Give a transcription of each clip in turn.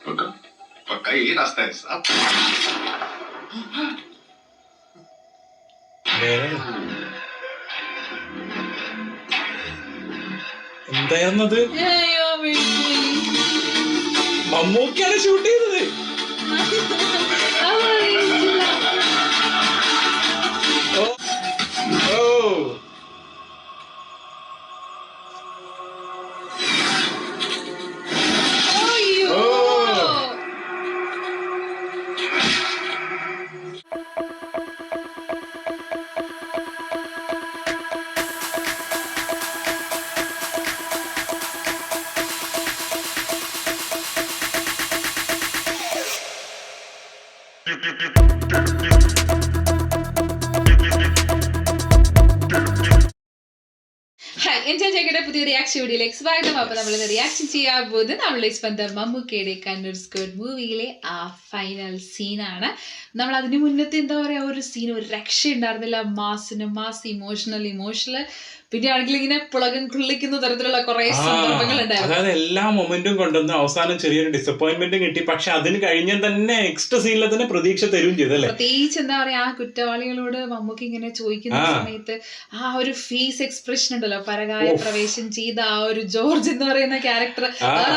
पक्का यही रास्ता है साहब. എന്തായിരുന്നത്? മമ്മൂക്കയാണ് ഷൂട്ട് ചെയ്തത്. എൻജോയ് ചെയ്യട്ടെ പുതിയ റിയാക്ഷൻ വീഡിയോയിലേക്ക് സ്വാഗതം. അപ്പൊ നമ്മൾ റിയാക്ഷൻ ചെയ്യാൻ പോകുന്നത് നമ്മളെ സ്വന്തം മമ്മൂക്കയുടെ കണ്ണൂർ സ്ക്വാഡ് മൂവിയിലെ ആ ഫൈനൽ സീനാണ്. നമ്മൾ അതിന് മുന്നത്തെ എന്താ പറയാ ഒരു സീൻ ഒരു രക്ഷ ഉണ്ടായിരുന്നില്ല. മാസ് ഇമോഷണൽ പിന്നെ ആണെങ്കിൽ ഇങ്ങനെ പുളകം കൊള്ളിക്കുന്ന തരത്തിലുള്ള കുറെ സന്ദർഭങ്ങൾ ഉണ്ടായിരുന്നു. അതായത് എല്ലാ മൊമെന്റും കൊണ്ടുവന്ന് അവസാനം ചെറിയൊരു ഡിസപ്പോയിന്റ്മെന്റും കിട്ടി. പക്ഷെ അതിന് കഴിഞ്ഞ തന്നെ നെക്സ്റ്റ് സീനിൽ തന്നെ പ്രതീക്ഷ തരും ചെയ്തല്ലേ. പ്രത്യേകിച്ച് എന്താ പറയാ ആ കുറ്റവാളികളോട് മമ്മൂക്ക് ഇങ്ങനെ ചോദിക്കുന്ന സമയത്ത് ആ ഒരു ഫേസ് എക്സ്പ്രഷൻ ഉണ്ടല്ലോ, പരകായ പ്രവേശം ചെയ്ത ആ ഒരു ജോർജ് എന്ന് പറയുന്ന ക്യാരക്ടർ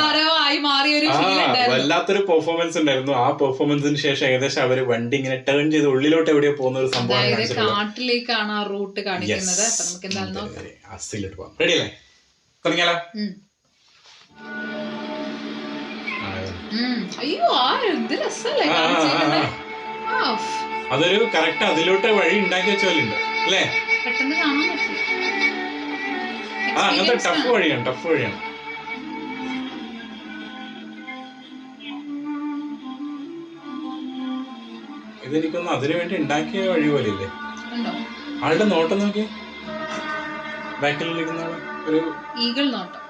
ആരോ ആയി മാറിയ ഒരു ഫീൽ ഉണ്ടായിരുന്നു. വല്ലാത്തൊരു പെർഫോമൻസ് ഉണ്ടായിരുന്നു. ആ പെർഫോമൻസിന് ശേഷം ഏകദേശം അവര് വണ്ടി ഇങ്ങനെ ടേൺ ചെയ്ത് ഉള്ളിലോട്ട് എവിടെയോ പോകുന്ന ഒരു സംഭവം, കാട്ടിലേക്കാണ് ആ റൂട്ട് കാണിക്കുന്നത്. അപ്പൊ നമുക്ക് എന്തായാലും നോക്കാം. റെഡിയല്ലേ? തുടങ്ങിയാലോ? അയ്യോ എന്ത് രസല്ലേ അതൊരു കറക്റ്റ് അതിലോട്ട് വഴി ഉണ്ടാക്കി വെച്ച പോലെ ഉണ്ട് അല്ലേ? പെട്ടെന്ന് കാണാൻ പറ്റില്ല. അങ്ങനത്തെ ടഫ് വഴിയാണ്. ഇതെനിക്കൊന്നും അതിനു വേണ്ടി ഉണ്ടാക്കിയ വഴി പോലെ ഇല്ലേ? ആളുടെ നോട്ടം നോക്കി, ബാക്കിലിരിക്കുന്ന ഒരു ഈഗിൾ നോട്ടം.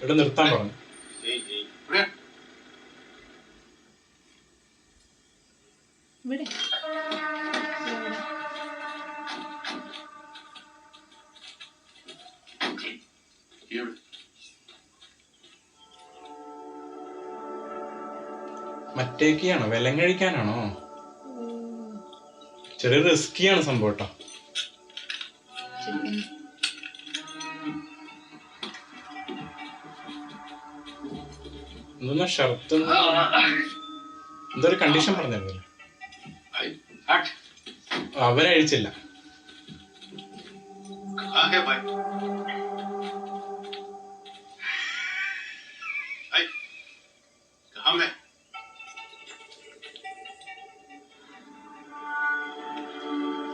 ഇവിടെ നിർത്താൻ പറഞ്ഞു. ഇവിടെ മറ്റേക്കാണോ വെല്ലം കഴിക്കാനാണോ? ചെറിയ റിസ്കിയാണ് സംഭവം കേട്ടോ. എന്തൊന്നാ ഷർട്ട് എന്തൊരു കണ്ടീഷൻ പറഞ്ഞിരുന്നില്ല, അവരഴിച്ചില്ല.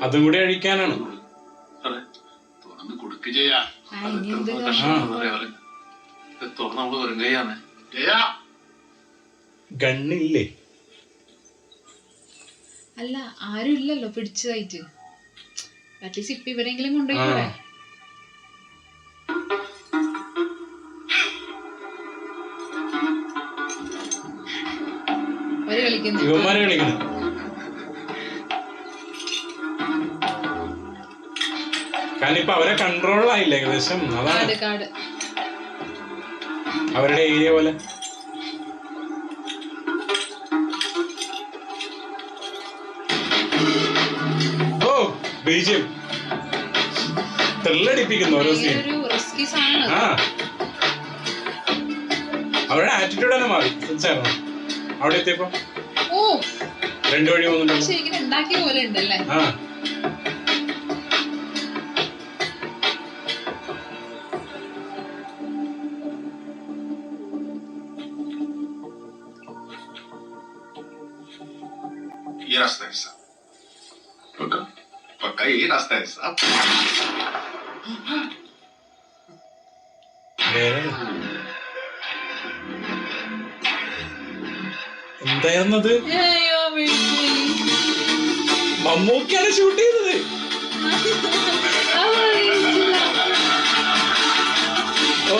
അതും കൂടി അഴിക്കാനാണ്. ഗണ്ണില്ലേ? അല്ല ആരും ഇല്ലല്ലോ പിടിച്ചതായിട്ട്. അറ്റ്ലീസ്റ്റ് ഇപ്പൊ ഇവരെങ്കിലും കൊണ്ടുപോയി. ഇവന്മാരെ കളിക്കുന്നു. കാരണം ഇപ്പൊ അവരെ കൺട്രോളിലായില്ല ഏകദേശം. അതാണ് അവരുടെ ഏരിയ പോലെ. ഓ ബീജിയം ത്രില്ലടിപ്പിക്കുന്നു ഓരോ സീൻ. അവരുടെ ആറ്റിറ്റ്യൂഡ് തന്നെ മാറി. ശ്രദ്ധിച്ചായിരുന്നു അവിടെ എത്തിയപ്പോ രണ്ടു വഴി പോകുന്നുണ്ടല്ലോ. ये रास्ता है साहब. पक्का यही रास्ता है साहब. എന്തായിരുന്നത്? മമ്മൂക്കയാണ് ഷൂട്ട് ചെയ്തത്. ഓ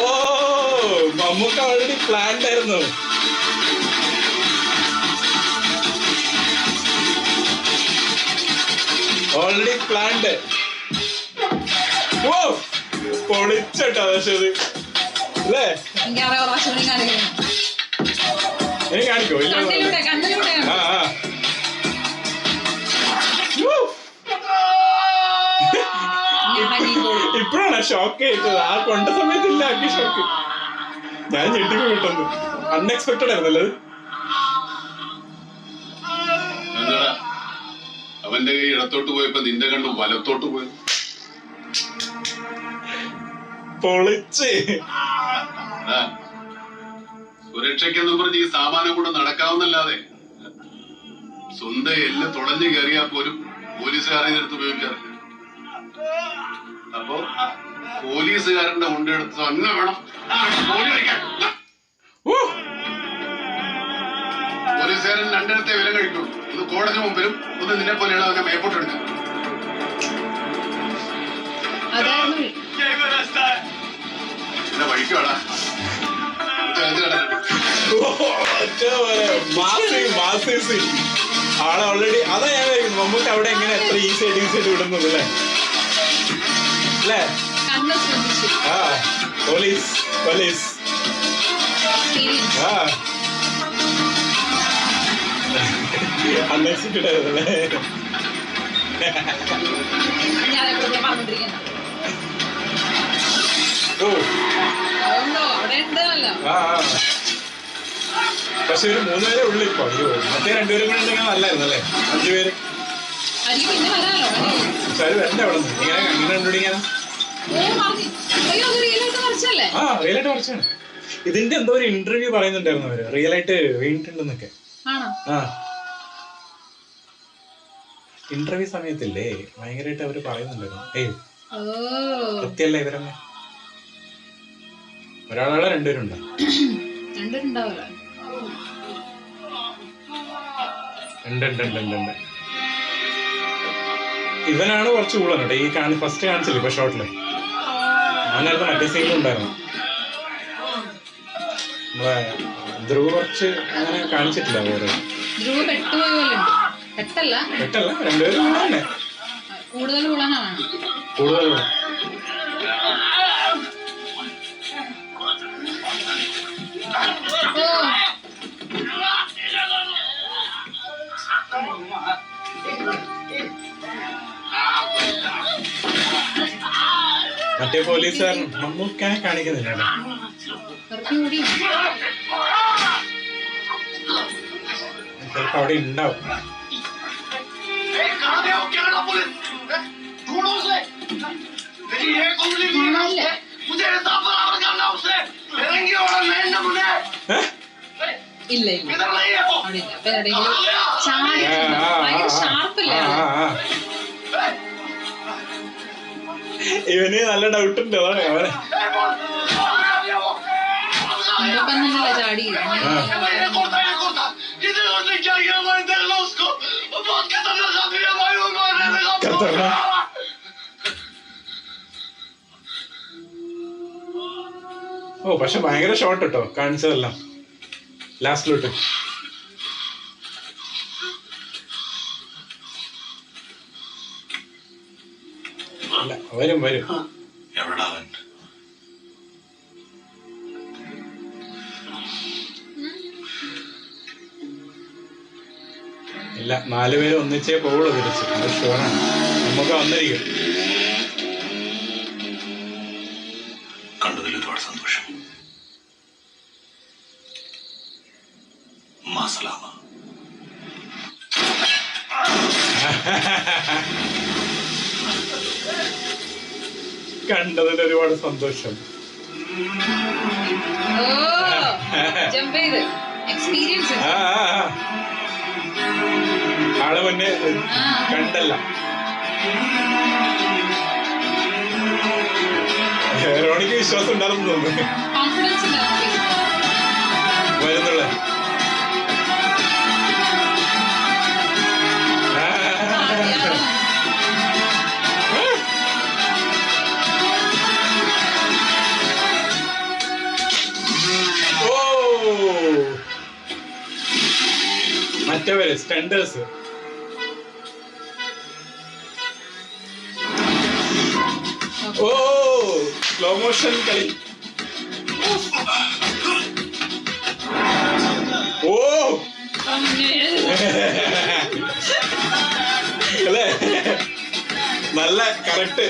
മമ്മൂക്ക ഓൾറെഡി പ്ലാൻഡ് ആയിരുന്നു. Already planned. ഓ പൊളിച്ചട്ടോ പക്ഷെ അത് അല്ലേ എനിക്ക് അറിയാം പ്രാവശ്യം കൂടി കാണിക്കണം. എനിക്ക് കാണിക്കോ ഇല്ല കണ്ണിലൂടെ കണ്ണിലൂടെ ആ ആ ഇപ്പഴാണ് ഷോക്ക് ആയിട്ടത്. ആ കൊണ്ട സമയത്തില്ല ആക്കി ഷോക്ക്. ഞാൻ ഞെട്ടിക്ക് കിട്ടുന്നു. അൺഎക്സ്പെക്ടഡ് ആയിരുന്നല്ലോ അത്. എന്താടാ അവന്റെ കൈ ഇടത്തോട്ട് പോയപ്പോ നിന്റെ കണ്ടു വലത്തോട്ട് പോയി. പൊളിച്ച് സുരക്ഷയ്ക്കെന്ന് പറഞ്ഞ് ഈ സാമാനം കൂടെ നടക്കാവുന്നല്ലാതെ സ്വന്തം എല്ലാം തുളഞ്ഞു കയറിയാൽ പോലും പോലീസുകാരെ എടുത്ത് ഉപയോഗിക്കാറില്ല. അപ്പൊ പോലീസുകാരന്റെ കൊണ്ടെടുത്ത് അങ്ങനെ വേണം പോലീസുകാരൻ രണ്ടിടത്തെ വില കഴിക്കും. ഒന്ന് കോടതി മുമ്പിലും ഒന്ന് നിന്നെ പോലെയുള്ള അവനെ മേപ്പോട്ടെടുക്കും. എന്നെ വഴിക്കുവാടാ ആളെ ഓൾറെഡി അതാ ഞാൻ കഴിക്കും. നമുക്ക് അവിടെ എങ്ങനെ എത്ര ഈസി ആയിട്ട് വിടുന്നത് അല്ലേ അല്ലേ? ആ പോലീസ് പോലീസ് ആ അൺഎക്സ്പെക്ടഡ് ആയിരുന്നല്ലേ? ഓ ആ പക്ഷെ ഒരു 3 പേരെ ഉള്ളു ഇപ്പൊ. മറ്റേ 2 പേരും കൂടെ ഉണ്ടെങ്കിൽ നല്ലായിരുന്നു അല്ലേ? 5 പേര്. പക്ഷെ അത് വരണ്ട അവിടെ നിന്ന് ഇങ്ങനെ അങ്ങനെ കണ്ടുപിടിക്കാനാ. ആ റിയൽ ആയിട്ട് കുറച്ചാണ്. ഇതിന്റെ എന്തോ ഒരു ഇന്റർവ്യൂ പറയുന്നുണ്ടായിരുന്നു അവര് റിയൽ ആയിട്ട് വീണിട്ടുണ്ടെന്നൊക്കെ. ആ ഇന്റർവ്യൂ സമയത്തില്ലേ ഭയങ്കരമായിട്ട് അവര് പറയുന്നുണ്ടായിരുന്നു. ഏയ് സത്യല്ലേ ഇവരന്നെ ഒരാളെ 2 പേരുണ്ടോ? ഉണ്ട്. ഇവനാണ് കുറച്ച് കൂടുതൽ കേട്ടോ. ഈ ഫസ്റ്റ് കാണിച്ചില്ല ഇപ്പൊ ഷോട്ടില്. അങ്ങനത്തെ മറ്റേ സീനും ഉണ്ടായിരുന്നു. നമ്മളെ ധ്രുവ് കുറച്ച് അങ്ങനെ കാണിച്ചിട്ടില്ല. വേറെ പെട്ടല്ല 2 പേരും തന്നെ കൂടുതൽ മറ്റേ പോലീസുകാരൻ മമ്മൂക്കാനെ കാണിക്കുന്നില്ല. ചിലപ്പോ അവിടെ ഉണ്ടാവും. ഇല്ല ഇവന് നല്ല ഡൗട്ട് ഉണ്ട്. അതാണ് അവനെ ചാടി ഓ പക്ഷെ ഭയങ്കര ഷോട്ട് കേട്ടോ കാണിച്ചതെല്ലാം ലാസ്റ്റിലോട്ട്. അല്ല വരും ഇല്ല 4 പേര് ഒന്നിച്ചേ പോവുള്ളൂ തിരിച്ച്. അത് ഷുവറാണ്. നമുക്ക് വന്നിരിക്കും. കണ്ടതിൽ ഒരുപാട് സന്തോഷം. കണ്ടതിൽ ഒരുപാട് സന്തോഷം. ആള് മുന്നേ കണ്ടല്ല. റോണിക്ക് വിശ്വാസം ഉണ്ടാകുന്നു തോന്നുന്നു വരുന്നുള്ള. മറ്റവര് സ്റ്റണ്ടേഴ്സ് ഓ ഓ സ്ലോ മോഷൻ കളി. ഓ അല്ലേ, നല്ല കറക്റ്റ്.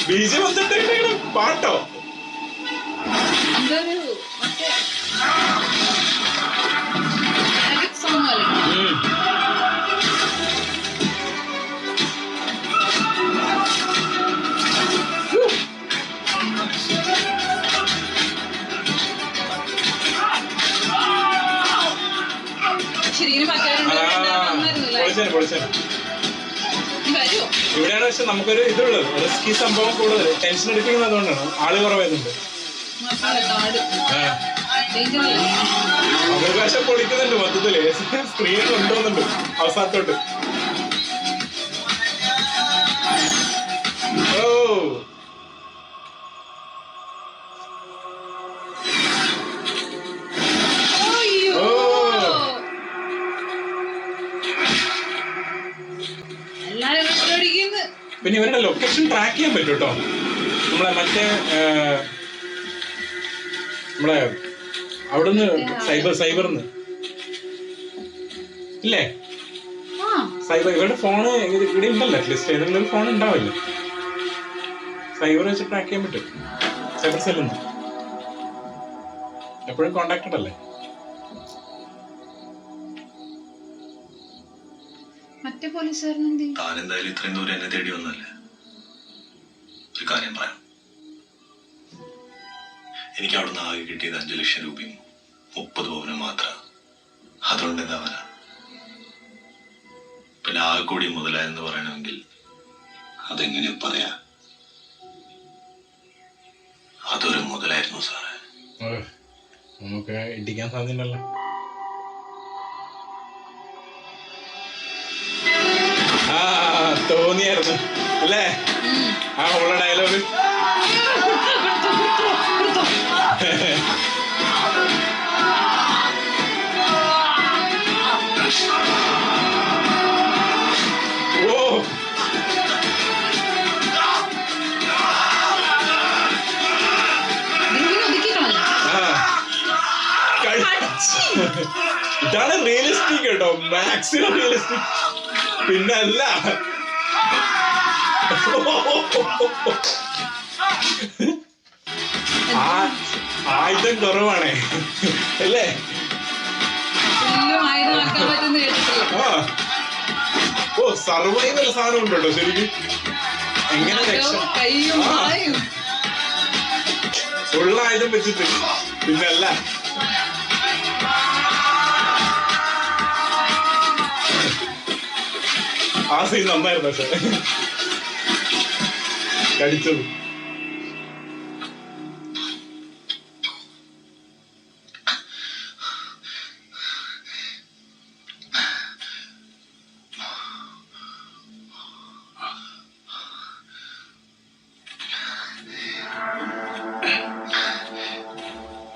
ബീജം വന്നിട്ട് പാട്ടോ ഇവിടെയാണ് പക്ഷെ നമുക്കൊരു ഇതുള്ളത്, റിസ്കി സംഭവം കൂടുതൽ, ടെൻഷൻ എടുക്കുന്നത് അതുകൊണ്ടാണ്, ആള് കുറവായതുണ്ട്. അവകാശം പൊളിക്കുന്നുണ്ട് മൊത്തത്തില്, സ്ക്രീൻ കൊണ്ടുപോകുന്നുണ്ട് അവസാനത്തോട്ട്. ഓ പിന്നെ ഇവരുടെ ലൊക്കേഷൻ ട്രാക്ക് ചെയ്യാൻ പറ്റും കേട്ടോ. നമ്മളെ മറ്റേ നമ്മളെ അവിടുന്ന് സൈബറിന്ന് ഇല്ലേ, സൈബർ ഇവരുടെ ഫോണ് ഇവിടെ ഉണ്ടല്ലോ, അറ്റ്ലീസ്റ്റ് ഏതെങ്കിലും ഒരു ഫോൺ ഉണ്ടാവില്ല, സൈബർ വെച്ച് ട്രാക്ക് ചെയ്യാൻ പറ്റും. സൈബർ സെല്ലിന്ന് എപ്പോഴും കോണ്ടാക്റ്റഡ് അല്ലേ. മറ്റേ പോലീസുകാരനെന്ത് താനെന്തായാലും ഇത്രയും ദൂരം എന്നെ തേടി വന്നല്ലേ. ഒരു കാര്യം പറയാം, എനിക്ക് അവിടുന്ന് ആകെ കിട്ടിയത് 5 ലക്ഷം രൂപയും 30 പവനും മാത്രം. അതുകൊണ്ട് എന്താവനാ, പിന്നെ ആകെ കൂടി മുതലായെന്ന് പറയണമെങ്കിൽ അതെങ്ങനെ പറയാ, അതൊരു മുതലായിരുന്നു സാറേ. നമുക്ക് ഇടിക്കാൻ സാധ്യതയുണ്ടല്ലോ. തോന്നിയായിരുന്നു അല്ലേ ആ ഉള്ള ഡയലോഗ്. ഓ ഇതാണ് റിയലിസ്റ്റിക് കേട്ടോ, മാക്സിമം റിയലിസ്റ്റിക്. പിന്നല്ല ആയുധം കുറവാണേ അല്ലേ. ഓ സർവൈവൽ സാധനം ഉണ്ടോ ശരിക്കും, എങ്ങനെ ഉള്ള ആയുധം വെച്ചിട്ട്. പിന്നല്ല ആ സീൻ നന്നായിരുന്നു പക്ഷെ കടിച്ചത്.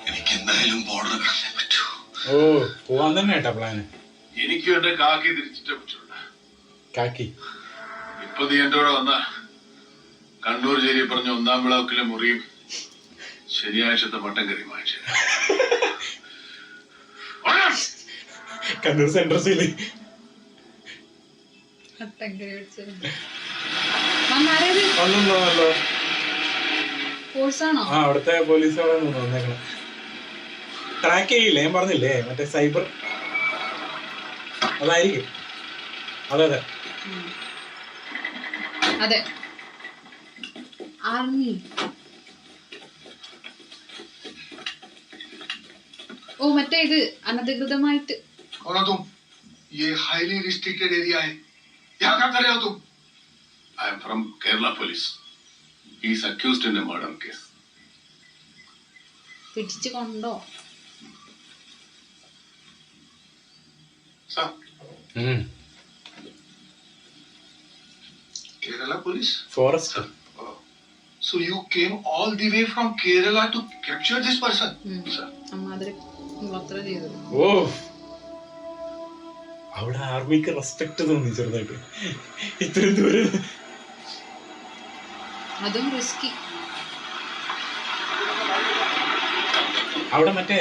എനിക്ക് എന്തായാലും ബോർഡർ കടന്നേ പറ്റൂ. ഓ പോവാൻ തന്നെ കേട്ടാ പ്ലാന്. എനിക്കും എന്റെ കാക്കി തിരിച്ചിട്ടേ പറ്റുള്ളൂ. കാക്കി ഇപ്പൊ നീ എന്റെ കൂടെ വന്ന കണ്ണൂർ ചേരി പറഞ്ഞ 1-ാം വിളക്കിലെ മുറിയും ശനിയാഴ്ചത്തെ മട്ടൻ കറി വാങ്ങിച്ചു. കണ്ണൂർ സെൻട്രൽ ആ അവിടുത്തെ പോലീസുകാരെ വന്നേക്കണം. ട്രാക്ക് ചെയ്യില്ലേ, ഞാൻ പറഞ്ഞില്ലേ മറ്റേ സൈബർ, അതായിരിക്കും. അതെ അതെ അതെ ആർമി. ഓ മറ്റേ ഇത് അനധികൃതമായിട്ട്. ये हाईली रिस्ट्रिक्टेड एरिया है, यहाँ क्या कर रहे हो तुम? I am from Kerala police. He is accused in a murder case. പിടിച്ചു കൊണ്ടോ? Sir. Kerala police? Forest. So you came all the way from Kerala to capture this person? Sir. ഓ അവിടെ ആർമിക്ക് റെസ്പെക്ട് തോന്നി ചെറുതായിട്ട്, ഇത്രയും ദൂരം അതും റിസ്കി. അവിടെ മറ്റേ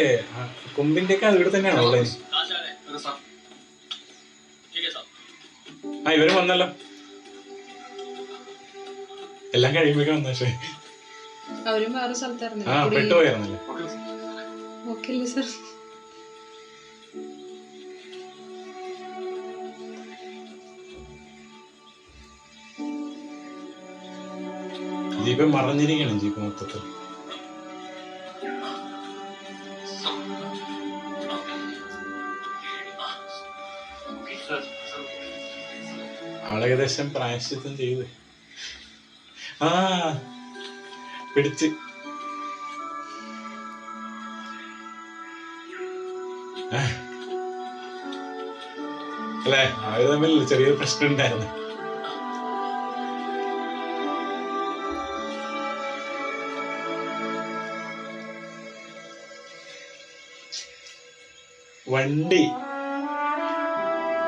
കൊമ്പിന്റെ ഒക്കെ ഇവിടെ തന്നെയാണോ ഉള്ളത്? ആ ഇവര് വന്നല്ലോ, എല്ലാം കഴിയുമ്പോഴേക്കും വന്ന. പക്ഷേ അവരും വേറെ ആ സ്ഥലത്തായിരുന്നു. പെട്ടുപോയായിരുന്നല്ലേ. ഓക്കെ അല്ലേ സർ? ജീപ്പ് മറഞ്ഞിരിക്കണം, ജീപ്പ് മൊത്തത്തിൽ. ആളേകദേശം പ്രായശ്ചിത്തം ചെയ്ത് പിടിച്ച്. അല്ലേ, അവര് തമ്മിൽ ചെറിയൊരു പ്രശ്നം ഉണ്ടായിരുന്നു.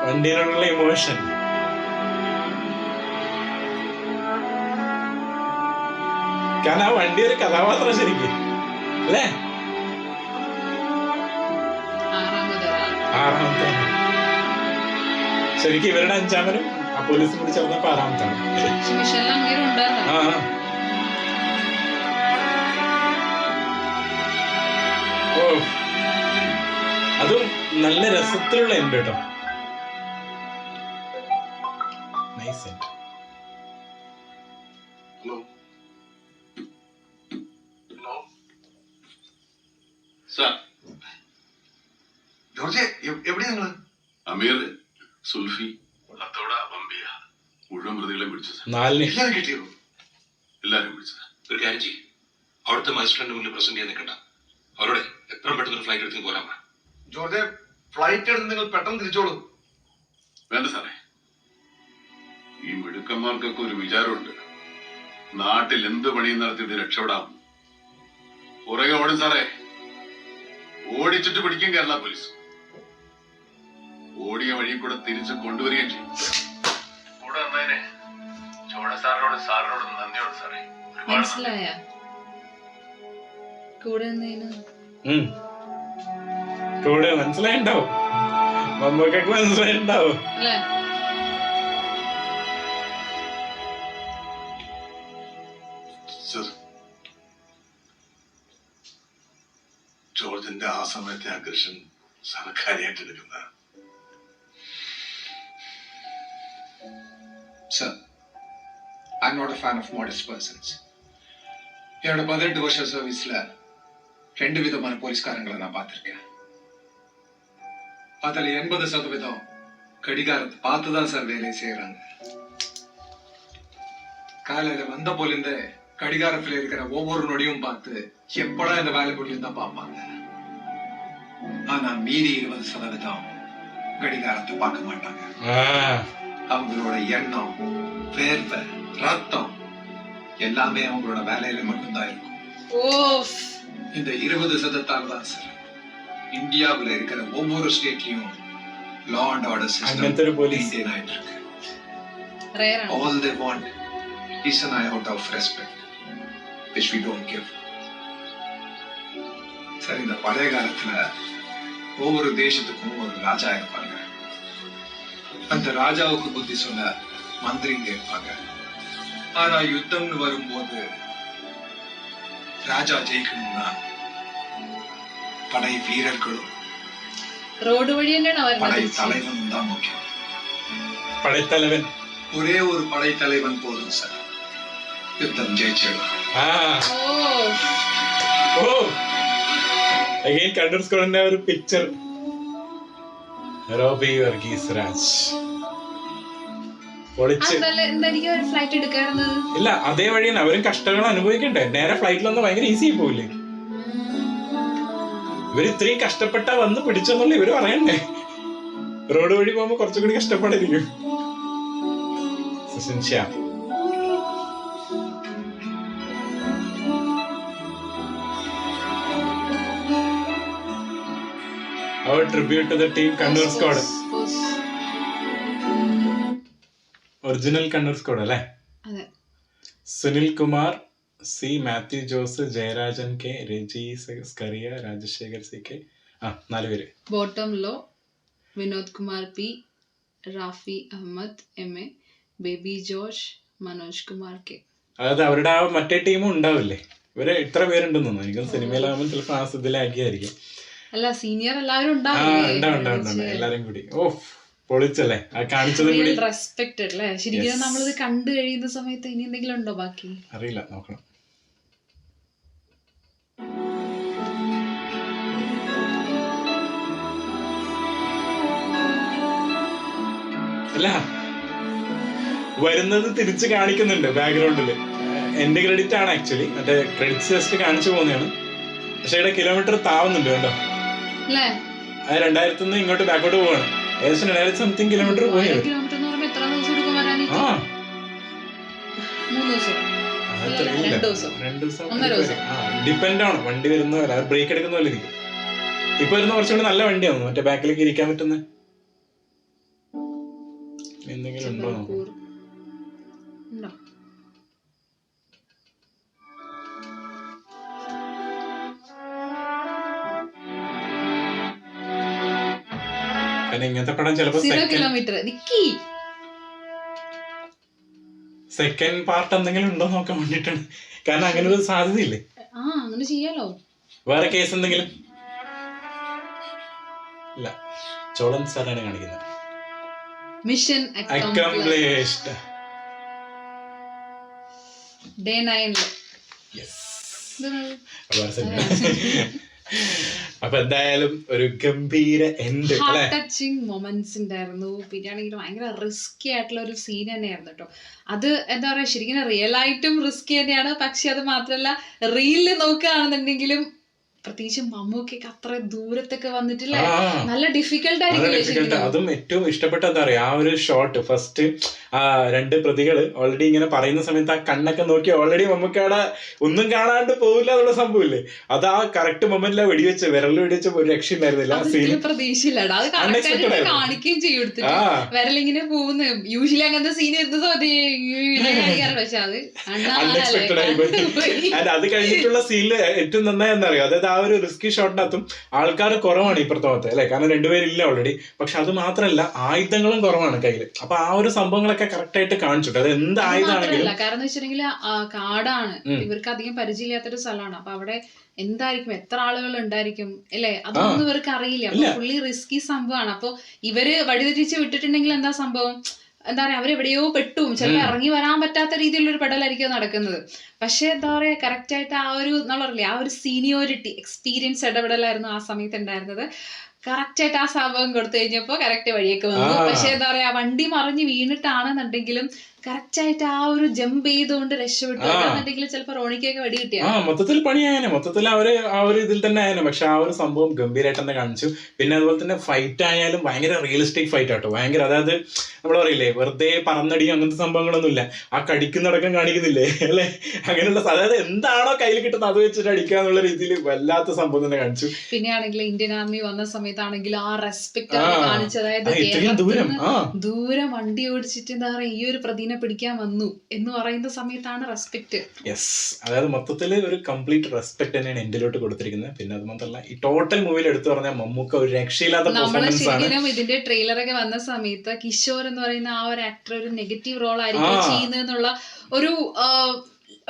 വണ്ടിയിലുള്ള ഇമോഷൻ. കാരണം ആ വണ്ടി ഒരു കഥാപാത്രം ശരിക്കും അല്ലേ. ആറാമത്തെ ശരിക്കും ഇവരുടെ അഞ്ചാമനും ആ പോലീസ് പിടിച്ച് വന്നപ്പോ ആറാമത്താണ്. ആ ഓ അതും നല്ല രസത്തിലുള്ള ഉണ്ട് കേട്ടോ. Nice end. Hello sir. George, എവിടെ നിങ്ങള്? അമീർ, സുൽഫി, അതോട ബംബിയ മുഴുവൻ പ്രതികളെ പിടിച്ചു സാർ. 4 എല്ലാരും കിട്ടിയോ? എല്ലാരും പിടിച്ചു സാർ. ഒരു കാര്യം ചെയ്യും, അവിടുത്തെ മജിസ്ട്രേറ്റിന്റെ മുന്നിൽ പ്രസന്റ് ചെയ്യാൻ നിൽക്കണ്ട. അവരോട് എത്രയും പെട്ടെന്ന് ഫ്ലൈറ്റ് എടുത്ത് പോരാൻ പറ. ജോർജ്, ഫ്ലൈറ്റ് എടുത്ത് നിങ്ങൾ പെട്ടെന്ന് തിരിച്ചോളൂ. വേണ്ട സാറേ, ഈ മിടുക്കന്മാർക്കൊക്കെ ഒരു വിചാരമുണ്ട്, നാട്ടിൽ എന്ത് പണിയും നടത്തിയിട്ട് രക്ഷപ്പെടാം. പുറകെ ഓടും സാറേ, ഓടിച്ചിട്ട് പിടിക്കും കേരള പോലീസ്. ഓടിയ വഴി കൂടെ തിരിച്ച് കൊണ്ടുവരികയും ചെയ്യും. കൂടെ വന്നതിന് ചോട സാറിനോട് നന്ദിയോട് സാറേ. മനസ്സിലായ കൂടെ കൂടെ മനസ്സിലായിണ്ടാവും, മമ്മൂക്കൊക്കെ മനസ്സിലായിണ്ടാവും. അല്ലേ? ജോർജിന്റെ ആ സമയത്തെ അഗ്രഷൻ സർക്കാരിയായിട്ട് എടുക്കുന്ന. Sir, I'm not a fan of modest persons. என்னோட 18 வருஷ சர்வீஸ்ல 2 விதமான போலீஸ்காரங்களை நான் பார்த்திருக்கேன். அதுல 80% கடிகாரத்தை பார்த்துதான் சார் வேலையை செய்யறாங்க. காலையில வந்த போலிருந்து கடிகாரத்துல இருக்கிற ஒவ்வொரு நொடியும் பார்த்து எப்படா இந்த வேலை முடியும் தான் பார்ப்பாங்க. ஆனா மீதி 20% கடிகாரத்தை பார்க்க மாட்டாங்க. அவங்களோட எண்ணம், வேர்வை, ரத்தம் எல்லாமே அவங்களோட வேலையில மட்டும்தான் இருக்கும். இந்த 20% தான் சார் இந்தியாவுல இருக்கிற ஒவ்வொரு ஸ்டேட்லயும் law and order system maintain ஆயிட்டு இருக்கு. All they want is an iota of respect which we don't give. Sir, இந்த பழைய காலத்துல ஒவ்வொரு தேசத்துக்கும் ஒரு ராஜா இருப்பாங்க. அந்த ராஜாவுக்கு புத்தி சொல்ல மந்திரிங்க இருப்பாங்க. ஆனா யுத்தம்னு வரும்போது ராஜா ஜெயிக்கணும்னா படை வீரர்களும் റോഡ് വഴി തന്നെയാണ് படை தலைவனும் தான் முக்கியம். പടത്തലവൻ, ஒரே ஒரு படை தலைவன் போதும் சார், யுத்தம் ஜெயிச்சிடலாம். അഗൈൻ കണ്ണൂർ സ്കോഡിന്റെ ഒരു പിക്ചർ. റോബി വർഗീസ് രാജ് പൊളിച്ച്. ഫ്ലൈറ്റ് എടുക്കാറുള്ളത് ഇല്ല, അതേ വഴിയാണ് അവരും കഷ്ടങ്ങൾ അനുഭവിക്കണ്ടേ. നേരെ ഫ്ലൈറ്റിലൊന്നും ഭയങ്കര ഈസി ആയി പോയില്ലേ. ഇവര് ഇത്രയും കഷ്ടപ്പെട്ട വന്ന് പിടിച്ചെന്നുള്ള ഇവര് പറയണ്ടേ. റോഡ് വഴി പോകുമ്പോ കുറച്ചുകൂടി കഷ്ടപ്പെടായിരിക്കും. Sushin Shyam. Our tribute to the team Kannur squad. Original Kannur squad അല്ലേ? അതെ. Sunil Kumar, C Mathew Jose, Jayarajan K, Reji Scaria, Rajasekhar C K. 4 പേര്. Bottom row Vinod Kumar P, Rafi Ahmed MA, Baby George, Manoj Kumar K. അതായത് അവരുടെ ആ മറ്റേ ടീമും ഉണ്ടാവില്ലേ, ഇവര് ഇത്ര പേരുണ്ടെന്ന് തോന്നുന്നു. എനിക്ക് സിനിമയിലാവുമ്പോൾ ചിലപ്പോൾ ആസ്വദിലാക്കിയായിരിക്കും. അല്ല സീനിയർ എല്ലാവരും ഉണ്ടാവും എല്ലാരും കൂടി. ഓ പൊളിച്ചല്ലേ ആ കാണിച്ചതും കൂടി. റെസ്പെക്റ്റഡ് അല്ലേ ശരിക്കും. നമ്മളിത് കണ്ടു കഴിയുന്ന സമയത്ത് ഇനി എന്തെങ്കിലും ഉണ്ടോ ബാക്കി അറിയില്ല, നോക്കണം. അല്ല വരുന്നത് തിരിച്ച് കാണിക്കുന്നുണ്ട് ബാക്ക്ഗ്രൗണ്ടില്. എന്റെ ക്രെഡിറ്റ് ആണ് ആക്ച്വലി, മറ്റേ ക്രെഡിറ്റ്സ് ജസ്റ്റ് കാണിച്ചു പോകുന്നതാണ്. പക്ഷെ ഇവിടെ കിലോമീറ്റർ താവുന്നുണ്ട് കേട്ടോ. 2000 നിന്ന് ഇങ്ങോട്ട് ബാക്കോട്ട് പോവാണ്. ഏകദേശം 2000 സംതിങ് കിലോമീറ്റർ പോയി. ഡിപ്പെൻഡ് ആണ് വണ്ടി വരുന്ന പോലെ, ബ്രേക്ക് എടുക്കുന്ന പോലെ ഇരിക്കും. ഇപ്പൊ വരുന്ന കുറച്ചുകൂടി നല്ല വണ്ടിയാണ്, മറ്റേ ബാക്കിലേക്ക് ഇരിക്കാൻ പറ്റുന്ന എന്തെങ്കിലും ഉണ്ടോ നോക്കാം. ഇങ്ങനത്തെ പടം ചിലപ്പോ സെക്കൻഡ് പാർട്ട് എന്തെങ്കിലും ഉണ്ടോ നോക്കാൻ വേണ്ടിട്ടാണ്. കാരണം അങ്ങനെ ഒരു സാധ്യതയില്ലേ, അങ്ങനെ ചെയ്യാലോ. വേറെ കേസ് എന്തെങ്കിലും ഇല്ല. ചോളൻ സാറാണ് കാണിക്കുന്നത്. Mission accomplished. ഡേ 9. അപ്പൊ എന്തായാലും ഒരു ഗംഭീര എൻഡ്, ടച്ചിങ് മൊമെന്റ്സ് ഉണ്ടായിരുന്നു. പിന്നെ ആണെങ്കിൽ ഭയങ്കര റിസ്കി ആയിട്ടുള്ള ഒരു സീൻ തന്നെയായിരുന്നു കേട്ടോ. അത് എന്താ പറയാ ശരിക്കും റിയൽ ആയിട്ടും റിസ്കി തന്നെയാണ്. പക്ഷെ അത് മാത്രല്ല റീലില് നോക്കുകയാണെന്നുണ്ടെങ്കിലും പ്രത്യേകിച്ച് മമ്മൂക്കൊക്കെ അത്ര ദൂരത്തൊക്കെ വന്നിട്ടില്ലേ, നല്ല ഡിഫിക്കൽട്ട് ആയിരിക്കും. അതും ഏറ്റവും ഇഷ്ടപ്പെട്ട എന്താ പറയാ ആ ഒരു ഷോട്ട്. ഫസ്റ്റ് ആ 2 പ്രതികള് ഓൾറെഡി ഇങ്ങനെ പറയുന്ന സമയത്ത് ആ കണ്ണൊക്കെ നോക്കി ഓൾറെഡി മമ്മൂക്കയുടെ ഒന്നും കാണാണ്ട് പോവില്ല എന്നുള്ള സംഭവമില്ലേ, അത് ആ കറക്റ്റ് മൊമെന്റിലാണ് വെടിവെച്ച് വിരലിൽ വെടിവെച്ച ഒരു രക്ഷയുണ്ടായിരുന്നില്ല. പ്രതീക്ഷയില്ല അത് കാണിക്കുകയും ചെയ്യും. വിരലിങ്ങനെ പോകുന്നു. യൂഷ്വലി അങ്ങനത്തെ സീൻ എടുത്തത് പക്ഷെ അത് അൺഎക്സ്പെക്ടഡ് ആയി പോയി. അത് കഴിഞ്ഞിട്ടുള്ള സീനിൽ ഏറ്റവും നന്നായി എന്താ പറയാ, അതായത് ആ ഒരു റിസ്കി ഷോട്ടിനകത്തും ആൾക്കാർ കുറവാണ് ഇപ്പുറത്തെ ഭാഗത്ത് അല്ലെ, കാരണം 2 പേരില്ല ഓൾറെഡി. പക്ഷെ അത് മാത്രല്ല ആയുധങ്ങളും കുറവാണ് കയ്യില്. അപ്പൊ ആ ഒരു സംഭവങ്ങളൊക്കെ കറക്റ്റ് ആയിട്ട് കാണിച്ചിട്ട് അത് എന്ത് ആയുധമാണെങ്കിലും. കാരണം എന്ന് വെച്ചിട്ടുണ്ടെങ്കിൽ കാടാണ്, ഇവർക്ക് അധികം പരിചയമില്ലാത്തൊരു സ്ഥലമാണ്. അപ്പൊ അവിടെ എന്തായിരിക്കും, എത്ര ആളുകൾ ഉണ്ടായിരിക്കും അല്ലെ, അതൊന്നും ഇവർക്ക് അറിയില്ല. അപ്പൊ ഫുള്ളി റിസ്കി സംഭവമാണ്. അപ്പൊ ഇവര് വഴിതെറ്റിച്ച് വിട്ടിട്ടുണ്ടെങ്കിൽ എന്താ സംഭവം, എന്താ പറയാ അവരെവിടെയോ പെട്ടും ചിലപ്പോൾ ഇറങ്ങി വരാൻ പറ്റാത്ത രീതിയിലുള്ള ഒരു പെടലായിരിക്കും നടക്കുന്നത്. പക്ഷെ എന്താ പറയാ കറക്റ്റ് ആയിട്ട് ആ ഒരു നമ്മളറിയില്ലേ ആ ഒരു സീനിയോറിറ്റി എക്സ്പീരിയൻസ് ഇടപെടലായിരുന്നു ആ സമയത്ത് ഉണ്ടായിരുന്നത്. കറക്റ്റ് ആയിട്ട് ആ സംഭവം കൊടുത്തു കഴിഞ്ഞപ്പോ കറക്റ്റ് വഴിയൊക്കെ വന്നു. പക്ഷെ എന്താ പറയാ വണ്ടി മറിഞ്ഞ് വീണിട്ടാണെന്നുണ്ടെങ്കിലും കറക്റ്റ് ആയിട്ട് ആ ഒരു ജമ്പ് ചെയ്തുകൊണ്ട് രക്ഷപ്പെട്ടു. എന്നുണ്ടെങ്കിൽ ചിലപ്പോ റോണിക്കൊക്കെ വെടി കിട്ടിയ മൊത്തത്തിൽ പണിയായനെ, മൊത്തത്തിൽ അവര് ആ ഒരു ഇതിൽ തന്നെ ആയനെ. പക്ഷെ ആ ഒരു സംഭവം ഗംഭീരമായിട്ട് തന്നെ കാണിച്ചു. പിന്നെ അതുപോലെ തന്നെ ഫൈറ്റ് ആയാലും ഭയങ്കര റിയലിസ്റ്റിക് ഫൈറ്റ് ആട്ടോ. ഭയങ്കര അതായത് നമ്മൾ പറയില്ലേ വെറുതെ പറന്നടി അങ്ങനത്തെ സംഭവങ്ങളൊന്നുമില്ല. ആ കടിക്കുന്നടക്കം കാണിക്കുന്നില്ലേ അല്ലെ, അങ്ങനെയുള്ള അതായത് എന്താണോ കയ്യിൽ കിട്ടുന്നത് അത് വെച്ചിട്ട് അടിക്കുക എന്നുള്ള രീതിയിൽ വല്ലാത്ത സംഭവം തന്നെ കാണിച്ചു. പിന്നെ ആണെങ്കിൽ ഇന്ത്യൻ ആർമി വന്ന സമയത്താണെങ്കിൽ ആ റെസ്പെക്ട് കാണിച്ചു. അതായത് ദൂരം വണ്ടി ഓടിച്ചിട്ട് എന്താ പറയാ ഈ ഒരു പ്രതിനെ പിടിക്കാൻ വന്നു എന്ന് പറയുന്ന സമയത്താണ് റെസ്പെക്ട്. യെസ്, അതായത് മൊത്തത്തിൽ ഒരു കംപ്ലീറ്റ് റെസ്പെക്ട് തന്നെയാണ് എന്റിലോട്ട് കൊടുത്തിരിക്കുന്നത്. പിന്നെ അത് മാത്രമല്ല ഈ ടോട്ടൽ മൂവിയിൽ എടുത്തു പറഞ്ഞാൽ മമ്മൂക്ക ഒരു രക്ഷയില്ലാത്ത പെർഫോമൻസ് ആണ്. ഇതിന്റെ ട്രെയിലറൊക്കെ വന്ന സമയത്ത് കിഷോർ എന്ന് പറയുന്ന ആ ഒരു ആക്ടർ ഒരു നെഗറ്റീവ് റോൾ ആയിരിക്കും ചെയ്യുന്നതെന്നുള്ള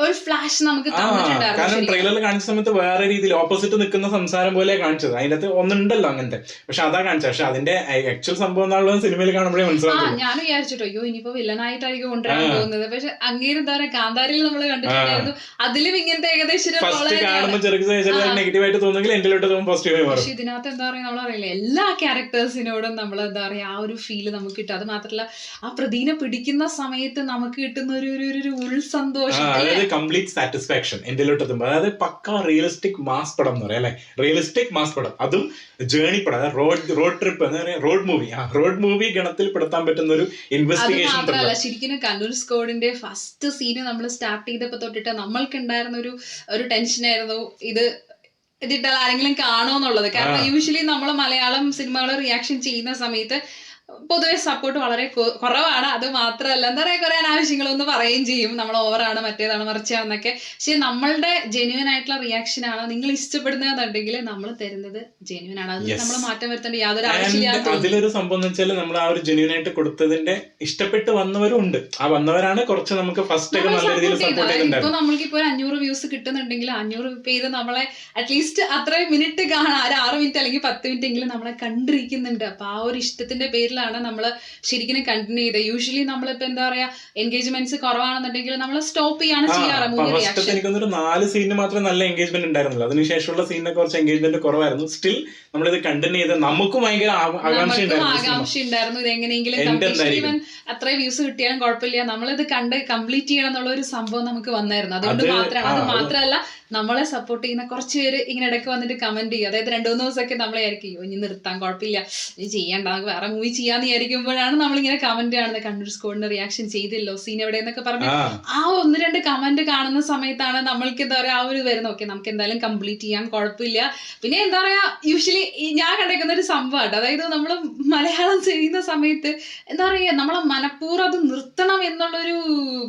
ഒരു ഫ്ലാഷ് നമുക്ക് തന്നിട്ടുണ്ടായിരുന്നു. കാരണം ട്രെയിലറിൽ കാണിച്ച സമയത്ത് വേറെ രീതിയിൽ ഓപ്പോസിറ്റ് നിൽക്കുന്ന സംസാരം പോലെ കാണിച്ചത്. അതിന്റെ അകത്ത് ഒന്നുണ്ടല്ലോ അങ്ങനത്തെ, പക്ഷെ അതാ കാണിച്ചത്. പക്ഷെ അതിന്റെ ആക്ച്വൽ സംഭവം എന്നുള്ളത് സിനിമയിൽ കാണുമ്പോഴേ മനസ്സിലാവും. ഞാൻ വിചാരിച്ചിട്ടോ അയ്യോ ഇനിയിപ്പോ വില്ലനായിട്ടായിരിക്കും കൊണ്ടുവരാൻ പോകുന്നത്. പക്ഷെ അങ്ങനെ എന്താ പറയാ കാന്താരിയിൽ നമ്മൾ കണ്ടിട്ടുണ്ടായിരുന്നു, അതിലും ഇങ്ങനത്തെ ഏകദേശം നെഗറ്റീവ് ആയിട്ട് തോന്നുമെങ്കിൽ എന്റിലോട്ട് പോസിറ്റീവായി മാറും. പക്ഷെ ഇതിനകത്ത് എന്താ പറയാ നമ്മളറിയില്ല എല്ലാ ക്യാരക്ടേഴ്സിനോടും നമ്മൾ എന്താ പറയാ ആ ഒരു ഫീല് നമുക്ക് കിട്ടും. അത് മാത്രല്ല ആ പ്രതിനെ പിടിക്കുന്ന സമയത്ത് നമുക്ക് കിട്ടുന്ന ഒരു ഉൾ സന്തോഷം, കംപ്ലീറ്റ് സാറ്റിസ്ഫാക്ഷൻ എന്തിലോട്ട് എത്തുമ്പോൾ. അതായത് പക്ക റിയലിസ്റ്റിക് മാസ് പടം എന്ന് പറയാം അല്ലെ, റിയലിസ്റ്റിക് മാസ് പടം, അതും ജേണി പടം, അതായത് റോഡ് ട്രിപ്പ് എന്ന് പറയാം, റോഡ് മൂവി ഗണത്തിൽ പെടുത്താൻ പറ്റുന്ന ഒരു ഇൻവെസ്റ്റിഗേഷൻ. മാത്രമല്ല ശരിക്കും കണ്ണൂർ സ്ക്വാഡിന്റെ ഫസ്റ്റ് സീന് നമ്മൾ സ്റ്റാർട്ട് ചെയ്തപ്പോ തൊട്ടിട്ട് നമ്മൾക്ക് ഉണ്ടായിരുന്ന ഒരു ടെൻഷനായിരുന്നു ഇത് ഇതിട്ടാൽ ആരെങ്കിലും കാണുമോ എന്നുള്ളത്. കാരണം യൂഷ്വലി നമ്മൾ മലയാളം സിനിമകൾ റിയാക്ഷൻ ചെയ്യുന്ന സമയത്ത് പൊതുവെ സപ്പോർട്ട് വളരെ കുറവാണ്. അത് മാത്രമല്ല എന്താ പറയുക, കുറെ അനാവശ്യങ്ങളൊന്നും പറയുകയും ചെയ്യും, നമ്മൾ ഓവറാണ്, മറ്റേതാണ്, മറിച്ചാണെന്നൊക്കെ. പക്ഷെ നമ്മളുടെ ജെന്യൂൻ ആയിട്ടുള്ള റിയാക്ഷൻ ആണ് നിങ്ങൾ ഇഷ്ടപ്പെടുന്നതെന്നുണ്ടെങ്കിൽ നമ്മൾ തരുന്നത് ജെന്യൂൻ ആണ്. അത് നമ്മൾ മാറ്റം വരുത്തേണ്ട യാതൊരു ആവശ്യമില്ല. അതിലൊരു സംഭവം എന്ന് വെച്ചാൽ നമ്മൾ ആ ഒരു ജെന്യൂൻ ആയിട്ട് കൊടുത്തതിന്റെ ഇഷ്ടപ്പെട്ട് വന്നവരും ഉണ്ട്. ആ വന്നവരാണ് കുറച്ച് നമുക്ക് ഫസ്റ്റ് ഒക്കെ നല്ല രീതിയിൽ സപ്പോർട്ട് ചെയ്യുന്നുണ്ടായിരുന്നു. ഇപ്പൊ നമ്മൾക്കിപ്പോ 500 വ്യൂസ് കിട്ടുന്നുണ്ടെങ്കിൽ 500 പേര് നമ്മളെ അറ്റ്ലീസ്റ്റ് അത്രയും മിനിറ്റ് കാണാൻ, ഒരു 6 മിനിറ്റ് അല്ലെങ്കിൽ 10 മിനിറ്റ് എങ്കിലും നമ്മളെ കണ്ടിരിക്കുന്നുണ്ട്. അപ്പൊ ആ ഒരു ഇഷ്ടത്തിന്റെ പേരിലാണ് നമ്മൾ ശരിക്കും കണ്ടിന്യൂ ചെയ്തത്. യൂഷ്വലി നമ്മളിപ്പോ എന്താ പറയാ, എൻഗേജ്മെന്റ്സ് കുറവാണെന്നുണ്ടെങ്കിൽ നമ്മൾ സ്റ്റോപ്പ് ചെയ്യാണ് ചെയ്യാറ് മൂവി റിയാക്ഷൻ. എനിക്കൊന്നൊരു 4 സീനിന് മാത്രമേ നല്ല എൻഗേജ്മെന്റ് ഉണ്ടായിരുന്നുള്ളൂ. അതിനുശേഷമുള്ള സീനിനെ കുറച്ച് എൻഗേജ്മെന്റ് കുറവായിരുന്നു. സ്റ്റിൽ നമ്മളിത് കണ്ടിന്യൂ ചെയ്ത് നമുക്കും ഭയങ്കര ആകാംക്ഷ ഉണ്ടായിരുന്നു ഇത് എങ്ങനെയെങ്കിലും അത്രയും വ്യൂസ് കിട്ടിയാലും കുഴപ്പമില്ല, നമ്മളിത് കണ്ട് കംപ്ലീറ്റ് ചെയ്യണം എന്നുള്ള ഒരു സംഭവം നമുക്ക് വന്നായിരുന്നു. അതുകൊണ്ട് മാത്രമല്ല നമ്മളെ സപ്പോർട്ട് ചെയ്യുന്ന കുറച്ച് പേര് ഇങ്ങനെ ഇടയ്ക്ക് വന്നിട്ട് കമന്റ് ചെയ്യും. അതായത് 2-3 ദിവസമൊക്കെ നമ്മളെ ആയിരിക്കും ഇനി നിർത്താൻ, കുഴപ്പമില്ല, ഇനി ചെയ്യണ്ട, നമുക്ക് വേറെ മൂവി ചെയ്യാന്ന് വിചാരിക്കുമ്പോഴാണ് നമ്മളിങ്ങനെ കമന്റ് കാണുന്നത്. കണ്ണൂർ സ്കോഡിന് റിയാക്ഷൻ ചെയ്തില്ലോ, സീൻ എവിടെയെന്നൊക്കെ പറഞ്ഞ് ആ 1-2 കമന്റ് കാണുന്ന സമയത്താണ് നമ്മൾക്ക് എന്താ പറയാ ആ ഒരു വരുന്നത്. ഓക്കെ, നമുക്ക് എന്തായാലും കംപ്ലീറ്റ് ചെയ്യാൻ കുഴപ്പമില്ല. പിന്നെ എന്താ പറയാ, യൂഷ്വലി ഞാൻ കണ്ടേക്കുന്ന ഒരു സംഭവമാണ്, അതായത് നമ്മൾ മലയാളം ചെയ്യുന്ന സമയത്ത് എന്താ പറയാ, നമ്മളെ മനഃപൂർവ്വം അത് നിർത്തണം എന്നുള്ളൊരു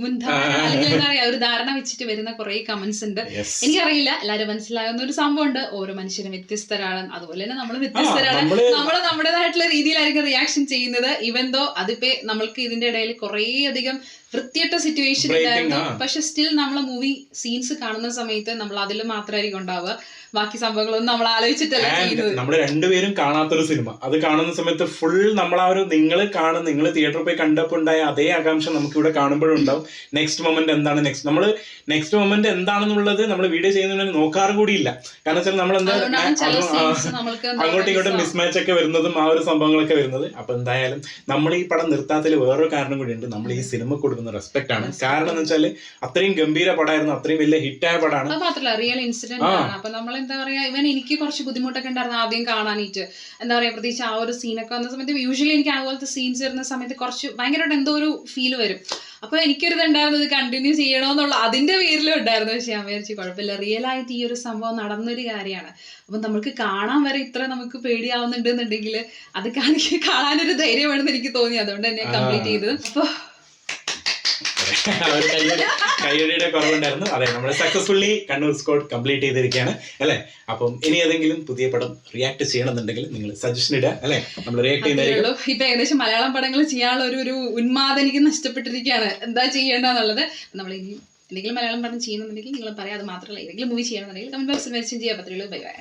മുൻധാരണ അല്ലെങ്കിൽ എന്താ പറയാ ഒരു ധാരണ വെച്ചിട്ട് വരുന്ന കുറെ കമന്റ്സ് ഉണ്ട്. എനിക്കറിയില്ല എല്ലാവരും മനസ്സിലാകുന്ന ഒരു സംഭവമുണ്ട്, ഓരോ മനുഷ്യരും വ്യത്യസ്തരാണ്, അതുപോലെ തന്നെ നമ്മൾ വ്യത്യസ്തരാണ്. നമ്മൾ നമ്മുടേതായിട്ടുള്ള രീതിയിലായിരിക്കും റിയാക്ഷൻ ചെയ്യുന്നത്. ഈവൻ ദോ അതിപ്പോ നമ്മൾക്ക് ഇതിന്റെ ഇടയിൽ കുറേ അധികം വൃത്തിയിട്ട സിറ്റുവേഷൻ ഉണ്ടായിരുന്നു. പക്ഷെ സ്റ്റിൽ നമ്മൾ മൂവി സീൻസ് കാണുന്ന സമയത്ത് നമ്മൾ അതിൽ മാത്രമായിരിക്കും ഉണ്ടാവുക, ബാക്കി സംഭവങ്ങളൊന്നും നമ്മൾ ആലോചിച്ചിട്ടല്ല ചെയ്യുന്നത്. നമ്മൾ രണ്ടുപേരും കാണാത്തൊരു സിനിമ അത് കാണുന്ന സമയത്ത് ഫുൾ നമ്മൾ ആ ഒരു നിങ്ങൾ തിയേറ്ററിൽ പോയി കണ്ടപ്പോൾ ഉണ്ടായ അതേ ആകാംക്ഷ നമുക്ക് ഇവിടെ കാണുമ്പോഴും ഉണ്ടാവും. നെക്സ്റ്റ് മൊമെന്റ് എന്താണ്, നെക്സ്റ്റ് മൊമെന്റ് എന്താണെന്നുള്ളത് നമ്മൾ വീഡിയോ ചെയ്യുന്നതിന് നോക്കാറും കൂടിയില്ല. കാരണം വെച്ചാൽ നമ്മൾ എന്താ അങ്ങോട്ടും ഇങ്ങോട്ടും മിസ്മാച്ച് ഒക്കെ വരുന്നതും ആ ഒരു സംഭവങ്ങളൊക്കെ വരുന്നത്. അപ്പൊ എന്തായാലും നമ്മൾ ഈ പടം നിർത്താത്തതിൽ വേറൊരു കാരണം കൂടിയുണ്ട്, നമ്മൾ ഈ സിനിമ കൊടുക്കുന്ന റെസ്പെക്ട് ആണ്. കാരണം എന്ന് വെച്ചാൽ അത്രയും ഗംഭീര പടമായിരുന്നു, അത്രയും വലിയ ഹിറ്റായ പടമാണ്. അത് മാത്രമല്ല റിയൽ ഇൻസിഡന്റ് ആണ്. അപ്പൊ നമ്മൾ എന്താ പറയാ, ഇവൻ എനിക്ക് കുറച്ച് ബുദ്ധിമുട്ടൊക്കെ ഉണ്ടായിരുന്നു ആദ്യം കാണാനായിട്ട്. എന്താ പറയാ, പ്രത്യേകിച്ച് ആ ഒരു സീനൊക്കെ വന്ന സമയത്ത് യൂഷ്വലി എനിക്ക് അതുപോലത്തെ സീൻസ് വരുന്ന സമയത്ത് കുറച്ച് ഭയങ്കരമായിട്ട് എന്തോ ഒരു ഫീൽ വരും. അപ്പൊ എനിക്കൊരിതുണ്ടായിരുന്നു ഇത് കണ്ടിന്യൂ ചെയ്യണമെന്നുള്ള അതിന്റെ പേരിലും ഉണ്ടായിരുന്നു. പക്ഷെ ഞാൻ വിചാരിച്ചു കുഴപ്പമില്ല, റിയൽ ആയിട്ട് ഈ ഒരു സംഭവം നടന്നൊരു കാര്യമാണ്. അപ്പൊ നമുക്ക് കാണാൻ വരെ ഇത്ര നമുക്ക് പേടിയാവുന്നുണ്ട് എന്നുണ്ടെങ്കിൽ അത് കാണാനൊരു ധൈര്യം വേണമെന്ന് എനിക്ക് തോന്നി. അതുകൊണ്ട് തന്നെ കംപ്ലീറ്റ് ചെയ്തത്. അപ്പൊ കയ്യടിയുടെ കുറവുണ്ടായിരുന്നു. അതെ, നമ്മൾ സക്സസ്ഫുള്ളി കണ്ണൂർ സ്ക്വാഡ് കംപ്ലീറ്റ് ചെയ്തിരിക്കുകയാണ് അല്ലെ. അപ്പം ഇനി ഏതെങ്കിലും പുതിയ പടം റിയാക്ട് ചെയ്യണമെന്നുണ്ടെങ്കിൽ നിങ്ങൾ സജഷൻ ഇടുക അല്ലെ, നമ്മൾ റിയാക്ട് ചെയ്യുന്നതായിരിക്കും. ഇപ്പൊ ഏകദേശം മലയാളം പടങ്ങൾ ചെയ്യാനുള്ള ഒരു ഉന്മാദം എനിക്ക് നഷ്ടപ്പെട്ടിരിക്കുകയാണ്, എന്താ ചെയ്യേണ്ടതെന്നുള്ളത്. നമ്മൾ ഇനി എന്തെങ്കിലും മലയാളം പടം ചെയ്യുന്നുണ്ടെങ്കിൽ നിങ്ങൾ പറയാം. അത് മാത്രമല്ല ഏതെങ്കിലും മൂവി ചെയ്യണമെന്നുണ്ടെങ്കിൽ കമന്റ് ബോക്സിൽ മെൻഷൻ ചെയ്യാൻ പറ്റുള്ളൂ. Bye bye.